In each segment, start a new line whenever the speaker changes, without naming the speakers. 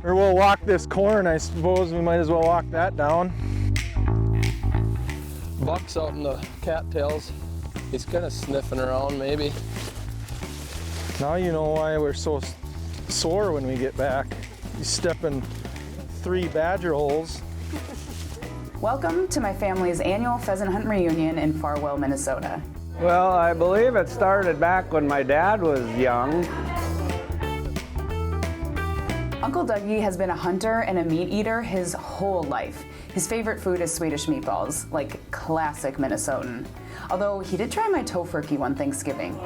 Or we'll walk this corn, I suppose. We might as well walk that down.
Buck's out in the cattails. He's kind of sniffing around, maybe.
Now you know why we're so sore when we get back. You step in 3 badger holes.
Welcome to my family's annual pheasant hunt reunion in Farwell, Minnesota.
Well, I believe it started back when my dad was young.
Uncle Dougie has been a hunter and a meat eater his whole life. His favorite food is Swedish meatballs, like classic Minnesotan. Although he did try my tofurkey one Thanksgiving.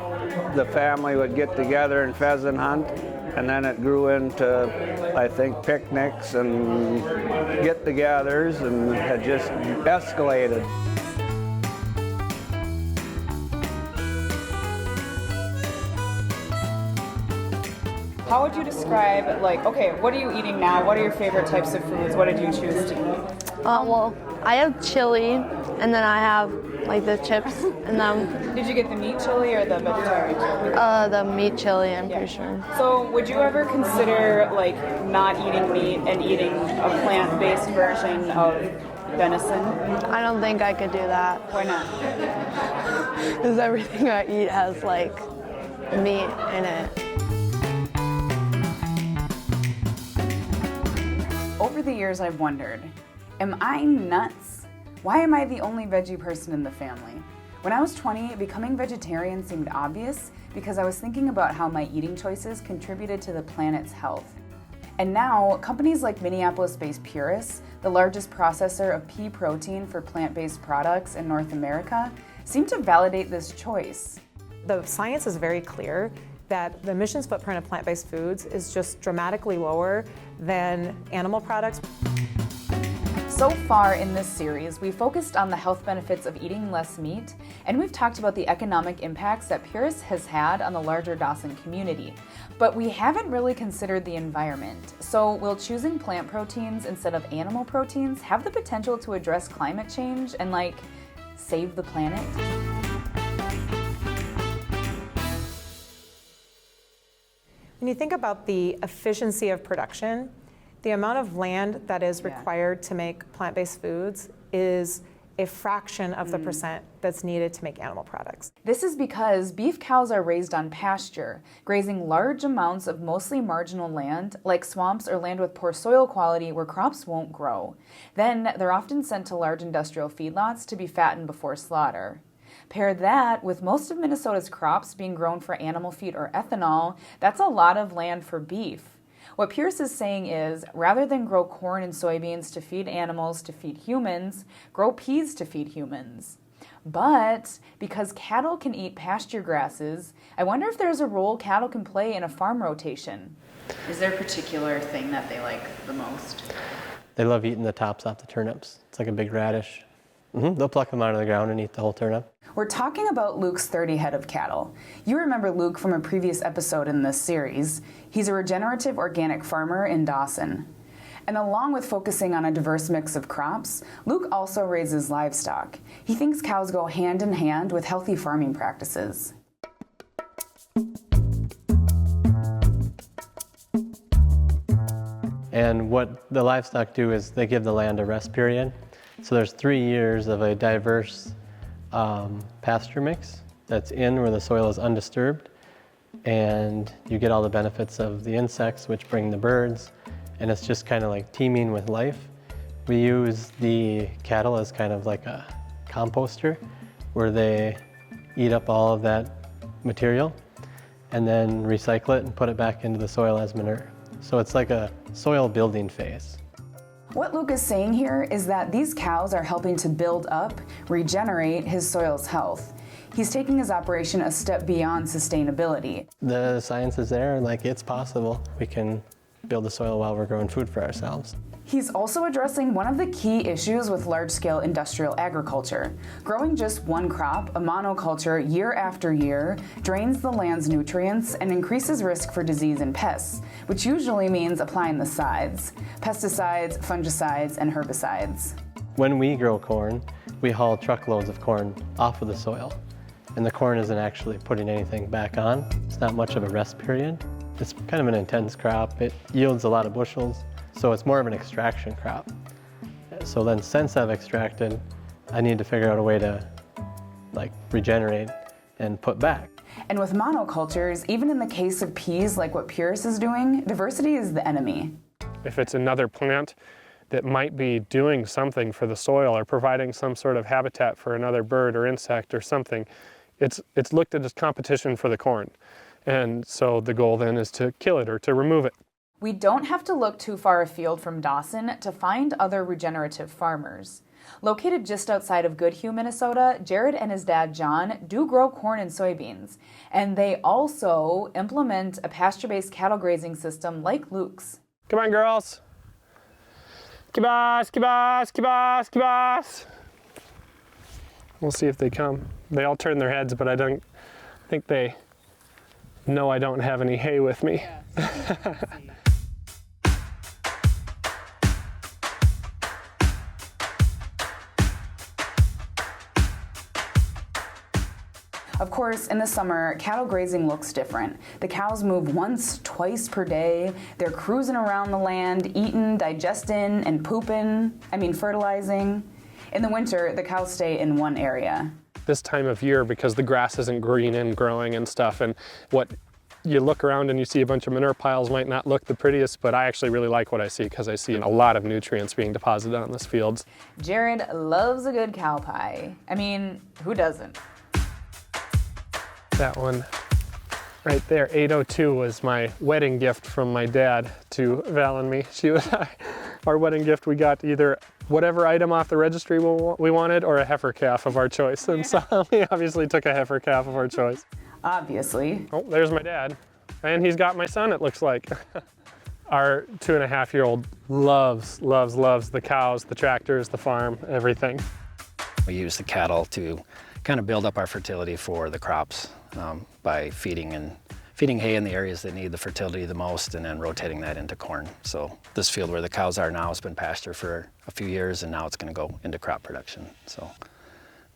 The family would get together and pheasant hunt, and then it grew into, I think, picnics and get-togethers, and had just escalated.
How would you describe, like, okay, what are you eating now? What are your favorite types of foods? What did you choose to eat?
Well, I have chili, and then I have like the chips, and then
Did you get the meat chili or the vegetarian chili?
the meat chili, I'm pretty sure.
So would you ever consider, like, not eating meat and eating a plant-based version of venison?
I don't think I could do that,
Why not?
because everything I eat has like meat in it.
Over the years, I've wondered, am I nuts? Why am I the only veggie person in the family? When I was 20, becoming vegetarian seemed obvious because I was thinking about how my eating choices contributed to the planet's health. And now, companies like Minneapolis-based Purus, the largest processor of pea protein for plant-based products in North America, seem to validate this choice.
The science is very clear that the emissions footprint of plant-based foods is just dramatically lower than animal products.
So far in this series, we focused on the health benefits of eating less meat, and we've talked about the economic impacts that Purus has had on the larger Dawson community. But we haven't really considered the environment. So will choosing plant proteins instead of animal proteins have the potential to address climate change and, like, save the planet?
When you think about the efficiency of production, the amount of land that is required to make plant-based foods is a fraction of the percent that's needed to make animal products.
This is because beef cows are raised on pasture, grazing large amounts of mostly marginal land, like swamps or land with poor soil quality where crops won't grow. Then they're often sent to large industrial feedlots to be fattened before slaughter. Pair that with most of Minnesota's crops being grown for animal feed or ethanol, that's a lot of land for beef. What Purus is saying is, rather than grow corn and soybeans to feed animals to feed humans, grow peas to feed humans. But because cattle can eat pasture grasses, I wonder if there's a role cattle can play in a farm rotation. Is there a particular thing that they like the most?
They love eating the tops off the turnips. It's like a big radish. They'll pluck them out of the ground and eat the whole turnip.
We're talking about Luke's 30 head of cattle. You remember Luke from a previous episode in this series. He's a regenerative organic farmer in Dawson. And along with focusing on a diverse mix of crops, Luke also raises livestock. He thinks cows go hand in hand with healthy farming practices.
And what the livestock do is they give the land a rest period. So there's 3 years of a diverse pasture mix that's in where the soil is undisturbed, and you get all the benefits of the insects which bring the birds, and it's just kind of like teeming with life. We use the cattle as kind of like a composter where they eat up all of that material and then recycle it and put it back into the soil as manure. So it's like a soil building phase.
What Luke is saying here is that these cows are helping to build up, regenerate his soil's health. He's taking his operation a step beyond sustainability.
The science is there, like it's possible. We can build the soil while we're growing food for ourselves.
He's also addressing one of the key issues with large-scale industrial agriculture. Growing just one crop, a monoculture, year after year, drains the land's nutrients and increases risk for disease and pests, which usually means applying the sides: pesticides, fungicides, and herbicides.
When we grow corn, we haul truckloads of corn off of the soil, and the corn isn't actually putting anything back on. It's not much of a rest period. It's kind of an intense crop. It yields a lot of bushels, so it's more of an extraction crop. So then since I've extracted, I need to figure out a way to regenerate and put back.
And with monocultures, even in the case of peas like what Pierce is doing, diversity is the enemy.
If it's another plant that might be doing something for the soil or providing some sort of habitat for another bird or insect or something, it's looked at as competition for the corn. And so the goal then is to kill it or to remove it.
We don't have to look too far afield from Dawson to find other regenerative farmers. Located just outside of Goodhue, Minnesota, Jared and his dad, John, do grow corn and soybeans. And they also implement a pasture-based cattle grazing system like Luke's.
Come on, girls. Kibas, kibas, kibas, kibas. We'll see if they come. They all turn their heads, but I don't think they know I don't have any hay with me.
Of course, in the summer, cattle grazing looks different. The cows move once, twice per day. They're cruising around the land, eating, digesting, and fertilizing. In the winter, the cows stay in one area.
This time of year, because the grass isn't green and growing and stuff, and what you look around and you see a bunch of manure piles might not look the prettiest, but I actually really like what I see because I see a lot of nutrients being deposited on this field.
Jared loves a good cow pie. Who doesn't?
That one right there, 802, was my wedding gift from my dad to Val and me. Our wedding gift, we got either whatever item off the registry we wanted or a heifer calf of our choice. And so we obviously took a heifer calf of our choice.
Obviously.
Oh, there's my dad. And he's got my son, it looks like. Our 2.5-year-old loves the cows, the tractors, the farm, everything.
We use the cattle to kind of build up our fertility for the crops by feeding hay in the areas that need the fertility the most and then rotating that into corn. So this field where the cows are now has been pasture for a few years and now it's going to go into crop production. So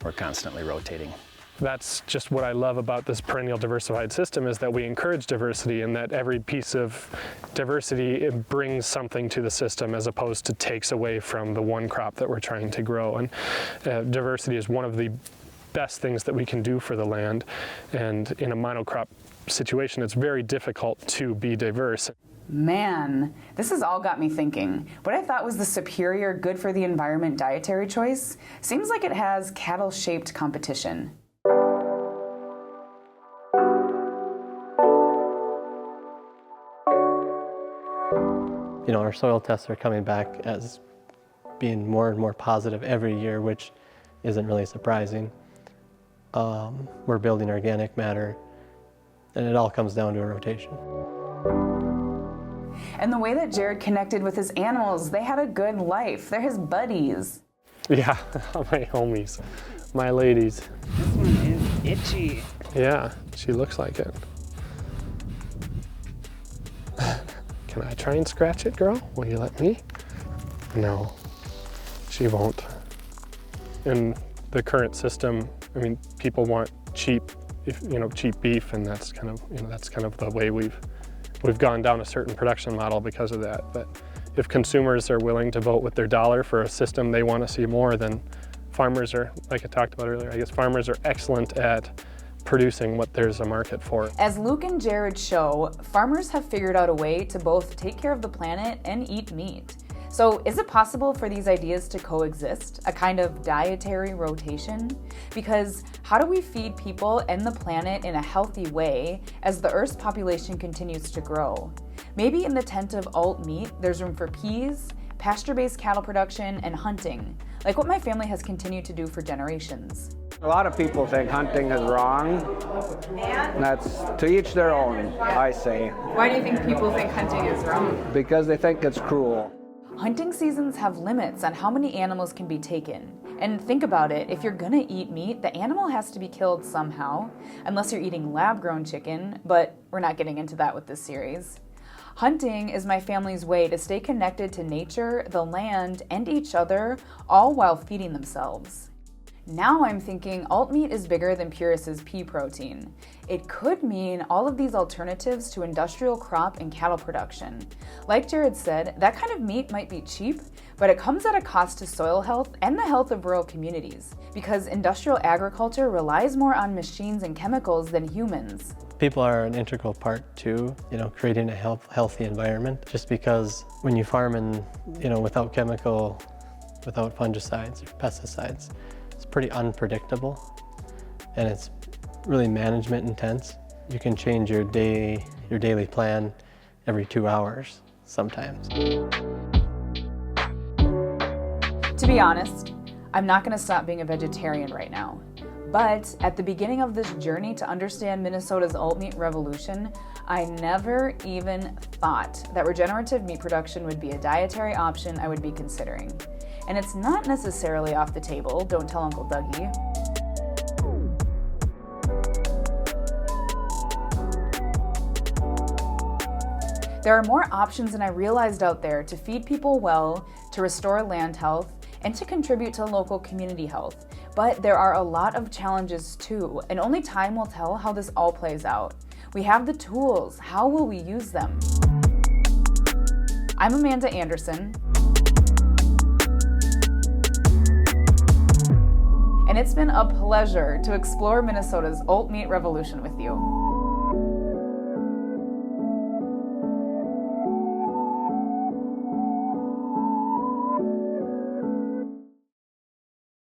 we're constantly rotating.
That's just what I love about this perennial diversified system, is that we encourage diversity and that every piece of diversity, it brings something to the system as opposed to takes away from the one crop that we're trying to grow. And diversity is one of the best things that we can do for the land. And in a monocrop situation, it's very difficult to be diverse.
Man, this has all got me thinking. What I thought was the superior good for the environment dietary choice seems like it has cattle-shaped competition.
Our soil tests are coming back as being more and more positive every year, which isn't really surprising. We're building organic matter, and it all comes down to a rotation.
And the way that Jared connected with his animals, they had a good life. They're his buddies.
Yeah, my homies, my ladies.
This one is itchy.
Yeah, she looks like it. Can I try and scratch it, girl? Will you let me? No, she won't. In the current system, people want cheap beef, and that's kind of the way we've gone down a certain production model because of that. But if consumers are willing to vote with their dollar for a system they want to see more, then farmers are, like I talked about earlier, I guess farmers are excellent at producing what there's a market for.
As Luke and Jared show, farmers have figured out a way to both take care of the planet and eat meat. So is it possible for these ideas to coexist, a kind of dietary rotation? Because how do we feed people and the planet in a healthy way as the Earth's population continues to grow? Maybe in the tent of alt meat, there's room for peas, pasture-based cattle production, and hunting, like what my family has continued to do for generations.
A lot of people think hunting is wrong. That's to each their own, I say.
Why do you think people think hunting is wrong?
Because they think it's cruel.
Hunting seasons have limits on how many animals can be taken. And think about it, if you're gonna eat meat, the animal has to be killed somehow, unless you're eating lab-grown chicken, but we're not getting into that with this series. Hunting is my family's way to stay connected to nature, the land, and each other, all while feeding themselves. Now I'm thinking alt meat is bigger than Purus's pea protein. It could mean all of these alternatives to industrial crop and cattle production. Like Jared said, that kind of meat might be cheap, but it comes at a cost to soil health and the health of rural communities, because industrial agriculture relies more on machines and chemicals than humans.
People are an integral part to, creating a healthy environment. Just because when you farm in, without fungicides or pesticides, it's pretty unpredictable, and it's really management intense. You can change your daily plan every 2 hours sometimes.
To be honest, I'm not going to stop being a vegetarian right now. But at the beginning of this journey to understand Minnesota's alt meat revolution, I never even thought that regenerative meat production would be a dietary option I would be considering. And it's not necessarily off the table, don't tell Uncle Dougie. There are more options than I realized out there to feed people well, to restore land health, and to contribute to local community health. But there are a lot of challenges too, and only time will tell how this all plays out. We have the tools, how will we use them? I'm Amanda Anderson, and it's been a pleasure to explore Minnesota's alt meat revolution with you.